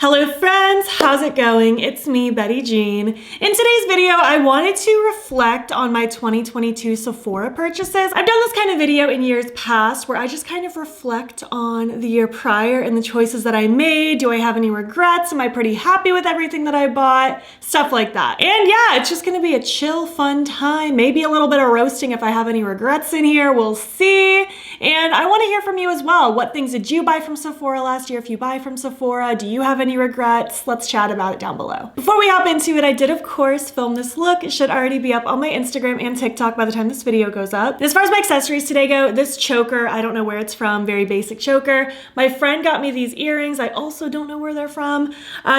Hello friends, how's it going? It's me, Betty Jean. In today's video, I wanted to reflect on my 2022 Sephora purchases. I've done this kind of video in years past where I just kind of reflect on the year prior and the choices that I made. Do I have any regrets? Am I pretty happy with everything that I bought? Stuff like that. And yeah, it's just gonna be a chill, fun time. Maybe a little bit of roasting if I have any regrets in here, we'll see. And I wanna hear from you as well. What things did you buy from Sephora last year? If you buy from Sephora, do you have any regrets? Let's chat about it down below. Before we hop into it, I did of course film this look. It should already be up on my Instagram and TikTok by the time this video goes up. And as far as my accessories today go, this choker, I don't know where it's from, very basic choker. My friend got me these earrings. I also don't know where they're from.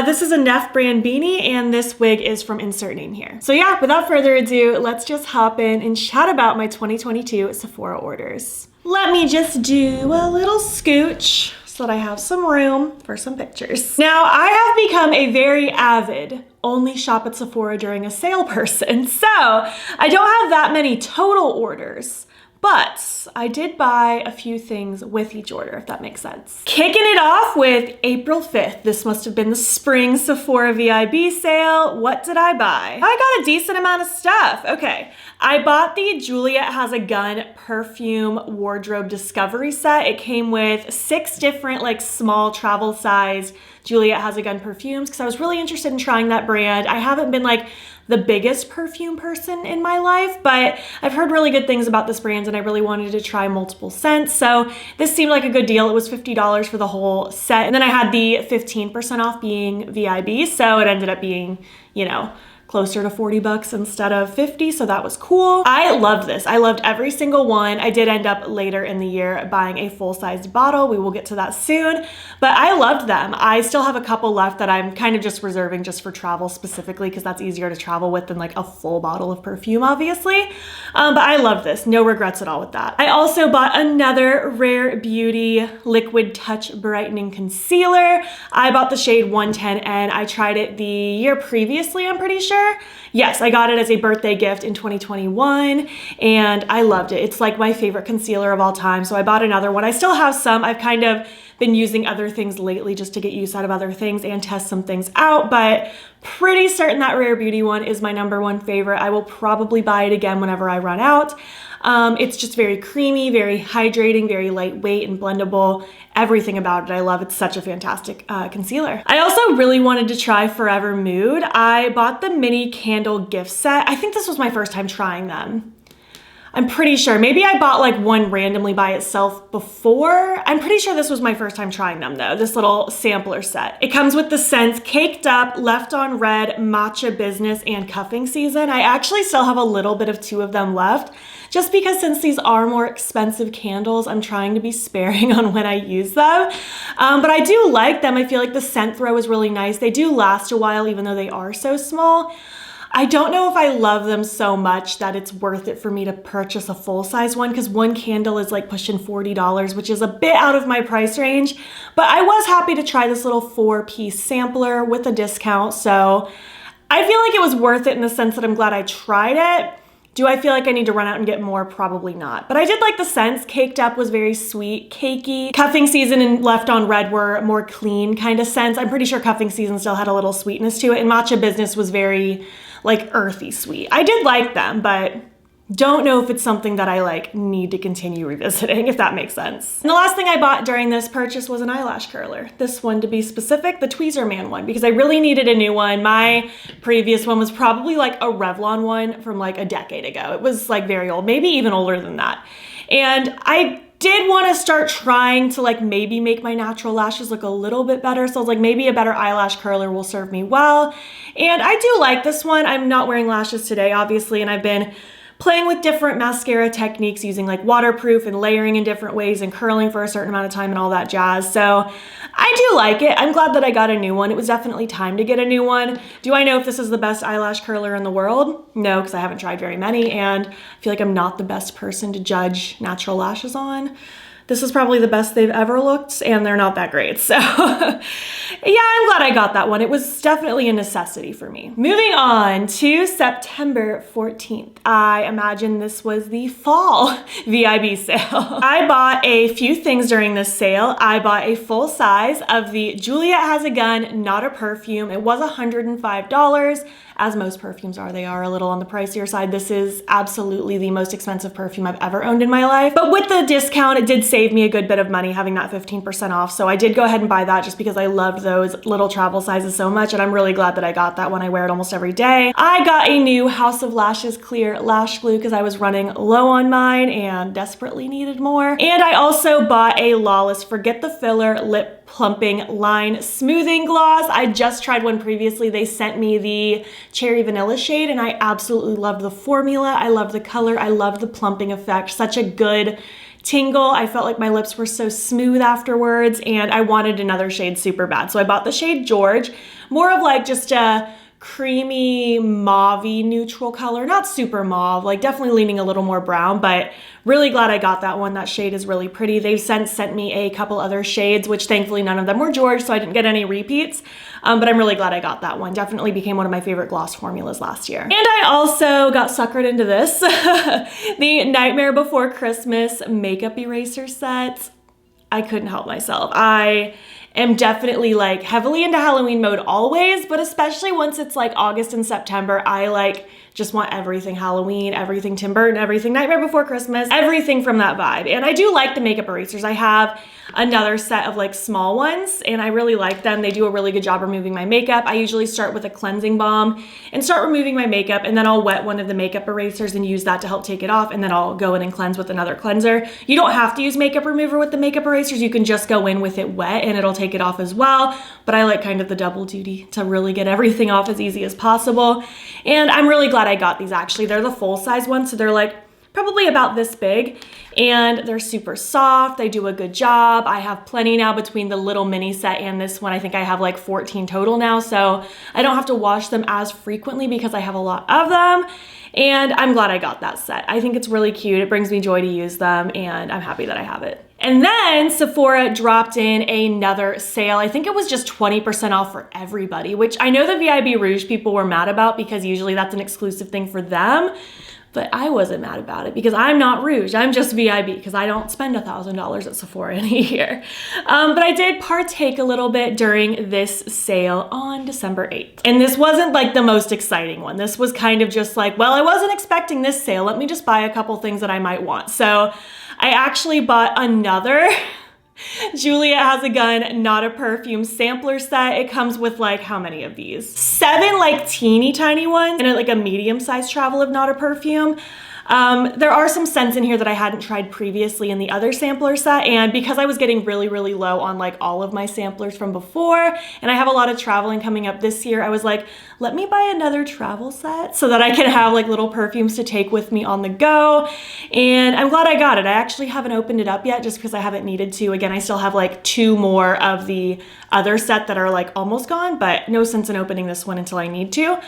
This is a Neff brand beanie and this wig is from insert name here. So yeah, without further ado, let's just hop in and chat about my 2022 Sephora orders. Let me just do a little scooch so that I have some room for some pictures. Now, I have become a very avid only shop at Sephora during a sale person, so I don't have that many total orders, but I did buy a few things with each order, if that makes sense. Kicking it off with April 5th. This must have been the spring Sephora VIB sale. What did I buy? I got a decent amount of stuff. Okay, I bought the Juliet Has a Gun perfume wardrobe discovery set. It came with 6 different like small travel size Juliet Has a Gun perfumes because I was really interested in trying that brand. I haven't been like the biggest perfume person in my life, but I've heard really good things about this brand and I really wanted to try multiple scents. So this seemed like a good deal. It was $50 for the whole set. And then I had the 15% off being VIB. So it ended up being, you know, closer to 40 bucks instead of 50, so that was cool. I loved this. I loved every single one. I did end up later in the year buying a full-sized bottle. We will get to that soon, but I loved them. I still have a couple left that I'm kind of just reserving just for travel specifically because that's easier to travel with than like a full bottle of perfume, obviously. But I love this. No regrets at all with that. I also bought another Rare Beauty Liquid Touch Brightening Concealer. I bought the shade 110N. I tried it the year previously, I'm pretty sure. Yes, I got it as a birthday gift in 2021 and I loved it. It's like my favorite concealer of all time. So I bought another one. I still have some. I've kind of been using other things lately just to get use out of other things and test some things out, but pretty certain that Rare Beauty one is my #1 favorite. I will probably buy it again whenever I run out. It's just very creamy, very hydrating, very lightweight and blendable. Everything about it I love. It's such a fantastic concealer. I also really wanted to try Forever Mood. I bought the mini candle gift set. I think this was my first time trying them. I'm pretty sure. Maybe I bought like one randomly by itself before. I'm pretty sure this was my first time trying them though, this little sampler set. It comes with the scents Caked Up, Left on Red, Matcha Business, and Cuffing Season. I actually still have a little bit of 2 of them left, just because since these are more expensive candles, I'm trying to be sparing on when I use them. But I do like them. I feel like the scent throw is really nice. They do last a while even though they are so small. I don't know if I love them so much that it's worth it for me to purchase a full-size one because one candle is like pushing $40, which is a bit out of my price range. But I was happy to try this little 4-piece sampler with a discount. So I feel like it was worth it in the sense that I'm glad I tried it. Do I feel like I need to run out and get more? Probably not. But I did like the scents. Caked Up was very sweet, cakey. Cuffing Season and Left on Red were more clean kind of scents. I'm pretty sure Cuffing Season still had a little sweetness to it. And Matcha Business was very like earthy sweet. I did like them, but don't know if it's something that I like need to continue revisiting, if that makes sense. And the last thing I bought during this purchase was an eyelash curler. This one to be specific, the Tweezerman one, because I really needed a new one. My previous one was probably like a Revlon one from like a decade ago. It was like very old, maybe even older than that. And I did want to start trying to like maybe make my natural lashes look a little bit better. So I was like, maybe a better eyelash curler will serve me well. And I do like this one. I'm not wearing lashes today, obviously, and I've been playing with different mascara techniques using like waterproof and layering in different ways and curling for a certain amount of time and all that jazz. So I do like it. I'm glad that I got a new one. It was definitely time to get a new one. Do I know if this is the best eyelash curler in the world? No, because I haven't tried very many and I feel like I'm not the best person to judge natural lashes on. This is probably the best they've ever looked, and they're not that great. So yeah, I'm glad I got that one. It was definitely a necessity for me. Moving on to September 14th. I imagine this was the fall VIB sale. I bought a few things during this sale. I bought a full size of the Juliet Has a Gun Not a Perfume. It was $105. As most perfumes are, they are a little on the pricier side. This is absolutely the most expensive perfume I've ever owned in my life. But with the discount, it did save me a good bit of money having that 15% off. So I did go ahead and buy that just because I loved those little travel sizes so much. And I'm really glad that I got that one. I wear it almost every day. I got a new House of Lashes clear lash glue because I was running low on mine and desperately needed more. And I also bought a Lawless Forget the Filler Lip Plumping Line Smoothing Gloss. I just tried one previously. They sent me the Cherry Vanilla shade and I absolutely loved the formula. I loved the color. I loved the plumping effect. Such a good tingle. I felt like my lips were so smooth afterwards and I wanted another shade super bad. So I bought the shade George, more of like just a creamy mauve-y neutral color, not super mauve, like definitely leaning a little more brown, but really glad I got that one. That shade is really pretty. They've since sent me a couple other shades, which thankfully none of them were George, so I didn't get any repeats, but I'm really glad I got that one. Definitely became one of my favorite gloss formulas last year. And I also got suckered into this, the Nightmare Before Christmas makeup eraser set. I couldn't help myself. I am definitely like heavily into Halloween mode always, but especially once it's like August and September, I like just want everything Halloween, everything Tim Burton, everything Nightmare Before Christmas, everything from that vibe. And I do like the makeup erasers. I have another set of like small ones and I really like them. They do a really good job removing my makeup. I usually start with a cleansing balm and start removing my makeup, and then I'll wet one of the makeup erasers and use that to help take it off, and then I'll go in and cleanse with another cleanser. You don't have to use makeup remover with the makeup erasers. You can just go in with it wet and it'll take it off as well, but I like kind of the double duty to really get everything off as easy as possible. And I'm really glad I got these actually. They're the full size ones, so they're like probably about this big, and they're super soft. They do a good job. I have plenty now between the little mini set and this one. I think I have like 14 total now, so I don't have to wash them as frequently because I have a lot of them. And I'm glad I got that set. I think it's really cute. It brings me joy to use them, and I'm happy that I have it. And then Sephora dropped in another sale. I think it was just 20% off for everybody, which I know the VIB Rouge people were mad about because usually that's an exclusive thing for them. But I wasn't mad about it because I'm not Rouge. I'm just VIB because I don't spend $1,000 at Sephora in a year. But I did partake a little bit during this sale on December 8th. And this wasn't like the most exciting one. This was kind of just like, well, I wasn't expecting this sale. Let me just buy a couple things that I might want. So I actually bought another Juliet Has a Gun Not a Perfume sampler set. It comes with like, how many of these? 7 like teeny tiny ones and like a medium-sized travel of Not a Perfume. There are some scents in here that I hadn't tried previously in the other sampler set, and because I was getting really, really low on like all of my samplers from before, and I have a lot of traveling coming up this year, I was like, let me buy another travel set so that I can have like little perfumes to take with me on the go. And I'm glad I got it. I actually haven't opened it up yet just because I haven't needed to. Again, I still have like 2 more of the other set that are like almost gone, but no sense in opening this one until I need to.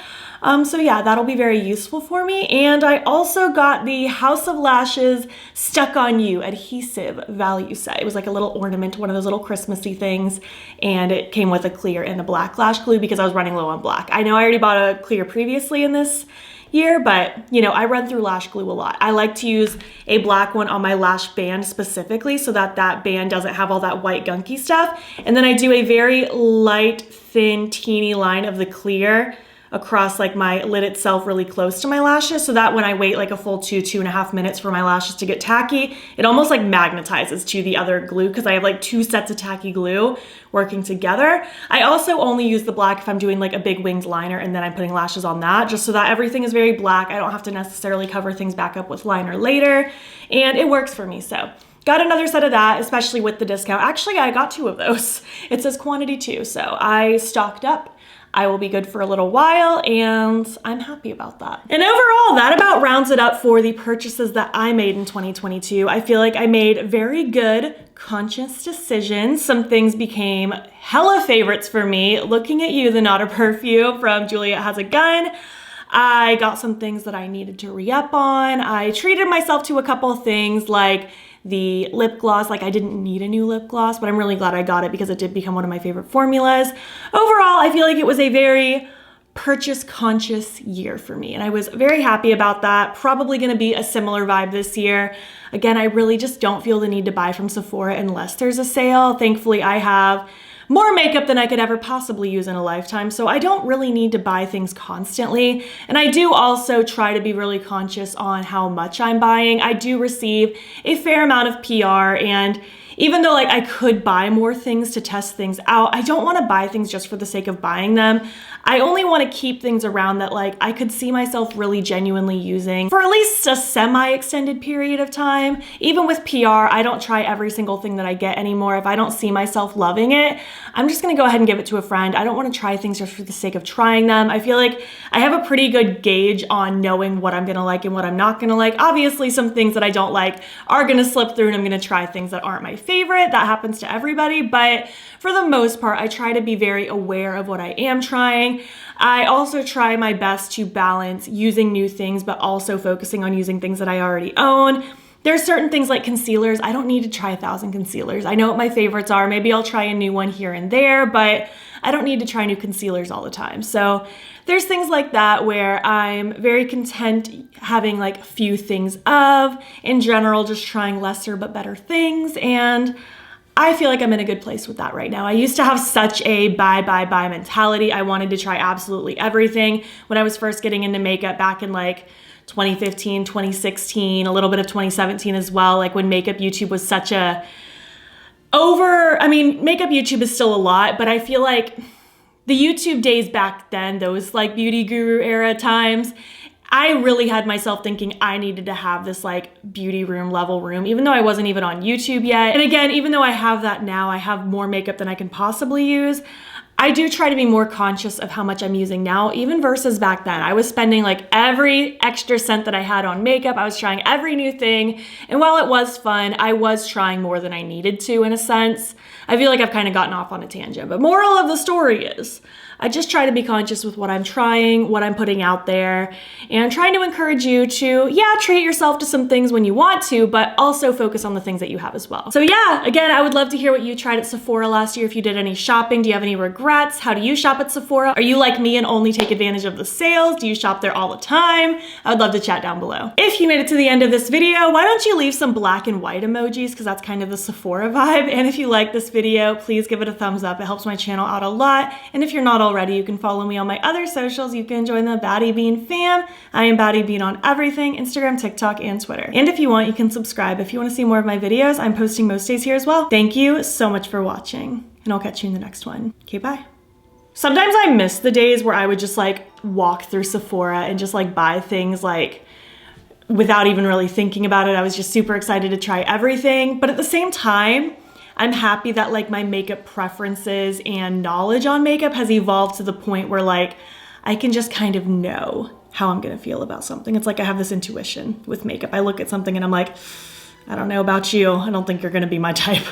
So yeah, that'll be very useful for me. And I also got the House of Lashes Stuck on You adhesive value set. It was like a little ornament, one of those little Christmassy things. And it came with a clear and a black lash glue because I was running low on black. I know I already bought a clear previously in this year, but you know, I run through lash glue a lot. I like to use a black one on my lash band specifically so that that band doesn't have all that white gunky stuff. And then I do a very light, thin, teeny line of the clear across like my lid itself really close to my lashes, so that when I wait like a full 2.5 minutes for my lashes to get tacky, it almost like magnetizes to the other glue because I have like 2 sets of tacky glue working together. I also only use the black if I'm doing like a big winged liner and then I'm putting lashes on that, just so that everything is very black. I don't have to necessarily cover things back up with liner later, and it works for me. So got another set of that, especially with the discount. Actually, I got 2 of those. It says quantity 2, so I stocked up. I will be good for a little while, and I'm happy about that. And overall, that about rounds it up for the purchases that I made in 2022. I feel like I made very good, conscious decisions. Some things became hella favorites for me. Looking at You, the Not a Perfume from Juliet Has a Gun. I got some things that I needed to re-up on. I treated myself to a couple things like the lip gloss. Like, I didn't need a new lip gloss, but I'm really glad I got it because it did become one of my favorite formulas. Overall, I feel like it was a very purchase conscious year for me, and I was very happy about that. Probably gonna be a similar vibe this year. Again, I really just don't feel the need to buy from Sephora unless there's a sale. Thankfully, I have more makeup than I could ever possibly use in a lifetime, so I don't really need to buy things constantly. And I do also try to be really conscious on how much I'm buying. I do receive a fair amount of PR, and even though like I could buy more things to test things out, I don't want to buy things just for the sake of buying them. I only want to keep things around that like I could see myself really genuinely using for at least a semi-extended period of time. Even with PR, I don't try every single thing that I get anymore. If I don't see myself loving it, I'm just gonna go ahead and give it to a friend. I don't want to try things just for the sake of trying them. I feel like I have a pretty good gauge on knowing what I'm gonna like and what I'm not gonna like. Obviously, some things that I don't like are gonna slip through, and I'm gonna try things that aren't my favorite. That happens to everybody, but for the most part, I try to be very aware of what I am trying. I also try my best to balance using new things, but also focusing on using things that I already own. There's certain things like concealers. I don't need to try 1,000 concealers. I know what my favorites are. Maybe I'll try a new one here and there, but I don't need to try new concealers all the time. So there's things like that where I'm very content having like a few things of, in general, just trying lesser but better things. And I feel like I'm in a good place with that right now. I used to have such a buy mentality. I wanted to try absolutely everything when I was first getting into makeup back in like 2015, 2016, a little bit of 2017 as well, like when makeup YouTube was such a makeup YouTube is still a lot, but I feel like the YouTube days back then, those like beauty guru era times, I really had myself thinking I needed to have this like beauty room level room, even though I wasn't even on YouTube yet. And again, even though I have that now, I have more makeup than I can possibly use. I do try to be more conscious of how much I'm using now, even versus back then. I was spending like every extra cent that I had on makeup. I was trying every new thing. And while it was fun, I was trying more than I needed to in a sense. I feel like I've kind of gotten off on a tangent, but moral of the story is I just try to be conscious with what I'm trying, what I'm putting out there, and trying to encourage you to, yeah, treat yourself to some things when you want to, but also focus on the things that you have as well. So yeah, again, I would love to hear what you tried at Sephora last year. If you did any shopping, do you have any regrets? How do you shop at Sephora? Are you like me and only take advantage of the sales? Do you shop there all the time? I would love to chat down below. If you made it to the end of this video, why don't you leave some black and white emojis, because that's kind of the Sephora vibe. And if you like this video, please give it a thumbs up. It helps my channel out a lot. And if you're not already, you can follow me on my other socials. You can join the battybean fam. I am battybean on everything, Instagram, TikTok, and Twitter. And if you want, you can subscribe. If you want to see more of my videos, I'm posting most days here as well. Thank you so much for watching, and I'll catch you in the next one. Okay, bye. Sometimes I miss the days where I would just like walk through Sephora and just like buy things like without even really thinking about it. I was just super excited to try everything. But at the same time, I'm happy that like my makeup preferences and knowledge on makeup has evolved to the point where like I can just kind of know how I'm gonna feel about something. It's like I have this intuition with makeup. I look at something and I'm like, I don't know about you. I don't think you're gonna be my type.